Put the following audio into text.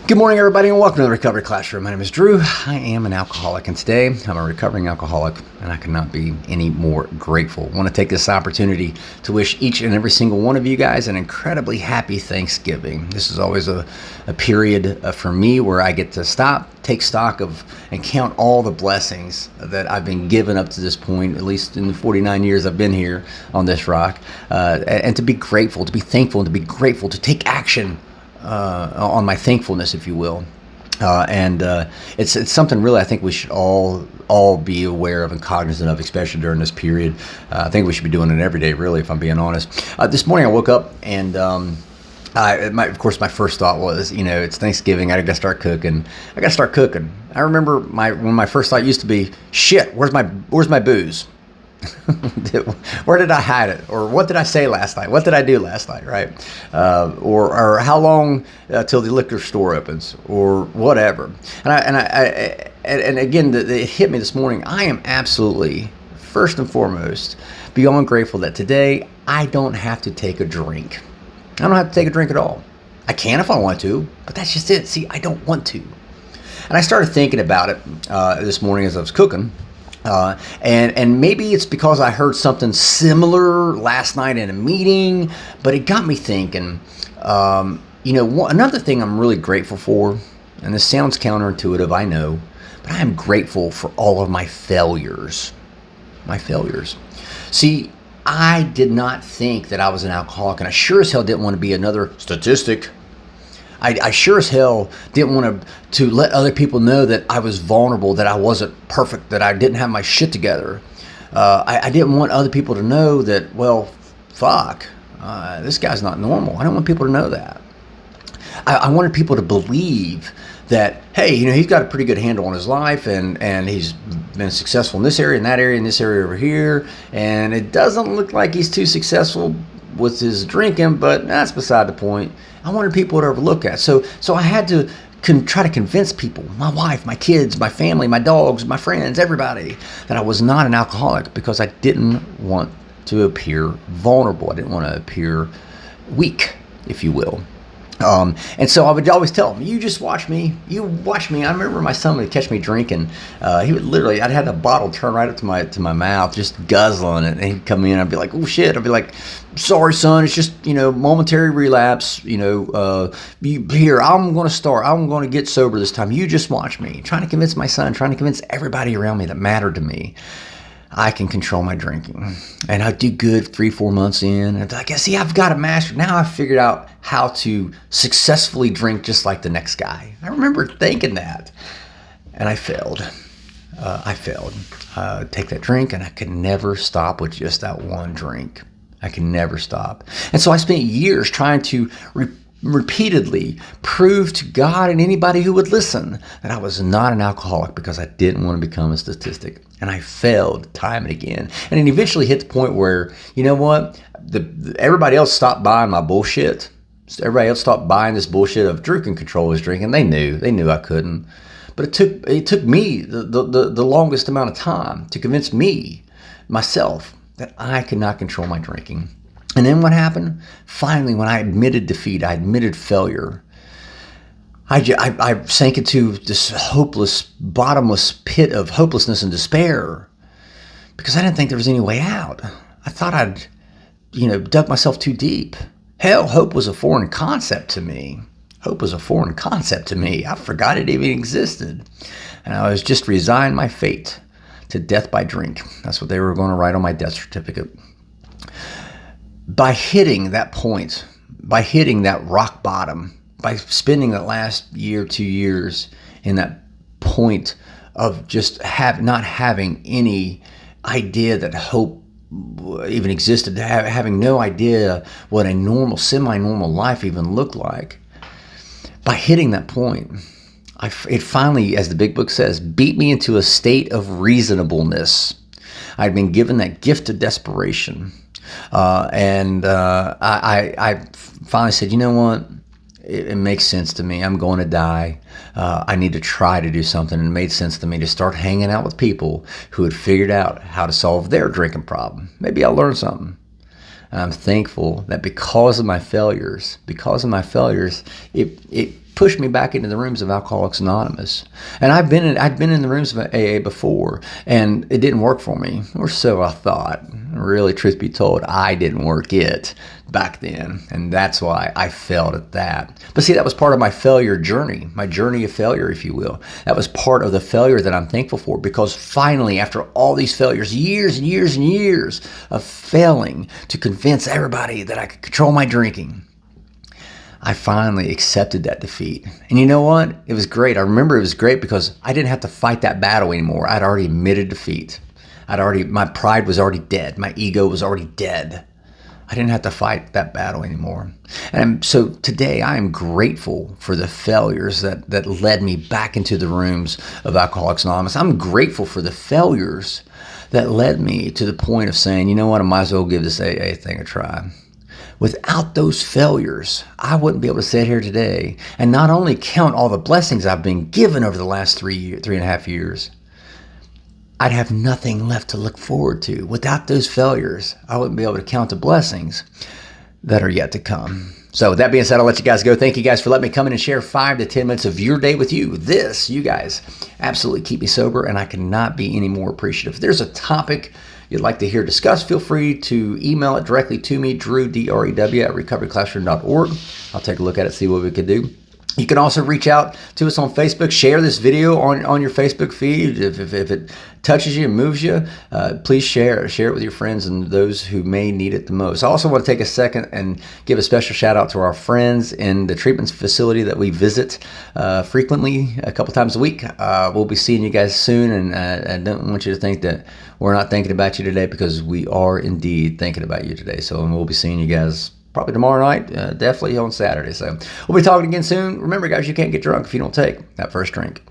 Good morning, everybody, and welcome to the Recovery Classroom. My name is Drew. I am an alcoholic, and today I'm a recovering alcoholic, and I cannot be any more grateful. I want to take this opportunity to wish each and every single one of you guys an incredibly happy Thanksgiving. This is always a period for me where I get to stop, take stock of, and count all the blessings that I've been given up to this point, at least in the 49 years I've been here on this rock, and to be grateful, to be thankful, and to be grateful, to take action on my thankfulness, if you will. It's something really I think we should all be aware of and cognizant of, especially during this period. I think we should be doing it every day, really, if I'm being honest. This morning I woke up and of course my first thought was, it's Thanksgiving, I gotta start cooking. I remember when my first thought used to be, shit, where's my booze? Where did I hide it? Or what did I say last night? What did I do last night, right? Or how long till the liquor store opens, or whatever. And again, it hit me this morning. I am absolutely, first and foremost, beyond grateful that today I don't have to take a drink. I don't have to take a drink at all. I can if I want to, but that's just it. See, I don't want to. And I started thinking about it this morning as I was cooking. And maybe it's because I heard something similar last night in a meeting, but it got me thinking, another thing I'm really grateful for, and this sounds counterintuitive, I know, but I am grateful for all of my failures. See, I did not think that I was an alcoholic, and I sure as hell didn't want to be another statistic. I sure as hell didn't want to let other people know that I was vulnerable, that I wasn't perfect, that I didn't have my shit together. I didn't want other people to know that, this guy's not normal. I don't want people to know that. I wanted people to believe that, hey, he's got a pretty good handle on his life, and he's been successful in this area, and that area, and this area over here, and it doesn't look like he's too successful with his drinking, but that's beside the point. I wanted people to overlook that. So I had to try to convince people, my wife, my kids, my family, my dogs, my friends, everybody, that I was not an alcoholic, because I didn't want to appear vulnerable. I didn't want to appear weak, if you will. And so I would always tell him, you just watch me. I remember my son would catch me drinking. He would literally, I'd had a bottle turn right up to my mouth, just guzzling it. And he'd come in, I'd be like, oh shit. I'd be like, sorry, son, it's just, momentary relapse. Here, I'm going to get sober this time. You just watch me. Trying to convince my son, trying to convince everybody around me that mattered to me, I can control my drinking. And I do good 3-4 months in. And I guess, I've got it mastered. Now I've figured out how to successfully drink just like the next guy. I remember thinking that. And I failed. Take that drink, and I could never stop with just that one drink. I can never stop. And so I spent years trying to repeatedly prove to God and anybody who would listen that I was not an alcoholic, because I didn't want to become a statistic. And I failed time and again. And it eventually hit the point where, everybody else stopped buying my bullshit. Everybody else stopped buying this bullshit of Drew can control his drinking. They knew I couldn't. But it took me the longest amount of time to convince myself, that I could not control my drinking. And then what happened? Finally, when I admitted defeat, I admitted failure, I sank into this hopeless, bottomless pit of hopelessness and despair, because I didn't think there was any way out. I thought I'd, dug myself too deep. Hell, hope was a foreign concept to me. I forgot it even existed. And I was just resigned my fate to death by drink. That's what they were going to write on my death certificate. By hitting that point, by hitting that rock bottom, by spending the last year, 2 years in that point of just not having any idea that hope even existed, having no idea what a normal, semi-normal life even looked like, by hitting that point, it finally, as the big book says, beat me into a state of reasonableness. I'd been given that gift of desperation. I finally said, you know what? It makes sense to me. I'm going to die. I need to try to do something. And it made sense to me to start hanging out with people who had figured out how to solve their drinking problem. Maybe I'll learn something. And I'm thankful that because of my failures, it pushed me back into the rooms of Alcoholics Anonymous. And I'd been in the rooms of AA before, and it didn't work for me, or so I thought. Really, truth be told, I didn't work it back then, and that's why I failed at that. But see, that was part of my failure journey, my journey of failure, if you will. That was part of the failure that I'm thankful for, because finally, after all these failures, years and years and years of failing to convince everybody that I could control my drinking, I finally accepted that defeat. And you know what? It was great. I remember it was great because I didn't have to fight that battle anymore. I'd already admitted defeat. My pride was already dead. My ego was already dead. I didn't have to fight that battle anymore. And so today I am grateful for the failures that led me back into the rooms of Alcoholics Anonymous. I'm grateful for the failures that led me to the point of saying, you know what, I might as well give this AA thing a try. Without those failures, I wouldn't be able to sit here today and not only count all the blessings I've been given over the last 3.5 years, I'd have nothing left to look forward to. Without those failures, I wouldn't be able to count the blessings that are yet to come. So with that being said, I'll let you guys go. Thank you guys for letting me come in and share 5 to 10 minutes of your day with you. You guys, absolutely keep me sober, and I cannot be any more appreciative. If there's a topic you'd like to hear discussed, feel free to email it directly to me, Drew, D-R-E-W, at recoveryclassroom.org. I'll take a look at it, see what we can do. You can also reach out to us on Facebook. Share this video on your Facebook feed. If it touches you and moves you, please share it with your friends and those who may need it the most. I also want to take a second and give a special shout out to our friends in the treatment facility that we visit frequently, a couple times a week. We'll be seeing you guys soon, and I don't want you to think that we're not thinking about you today, because we are indeed thinking about you today. So we'll be seeing you guys probably tomorrow night, definitely on Saturday. So we'll be talking again soon. Remember, guys, you can't get drunk if you don't take that first drink.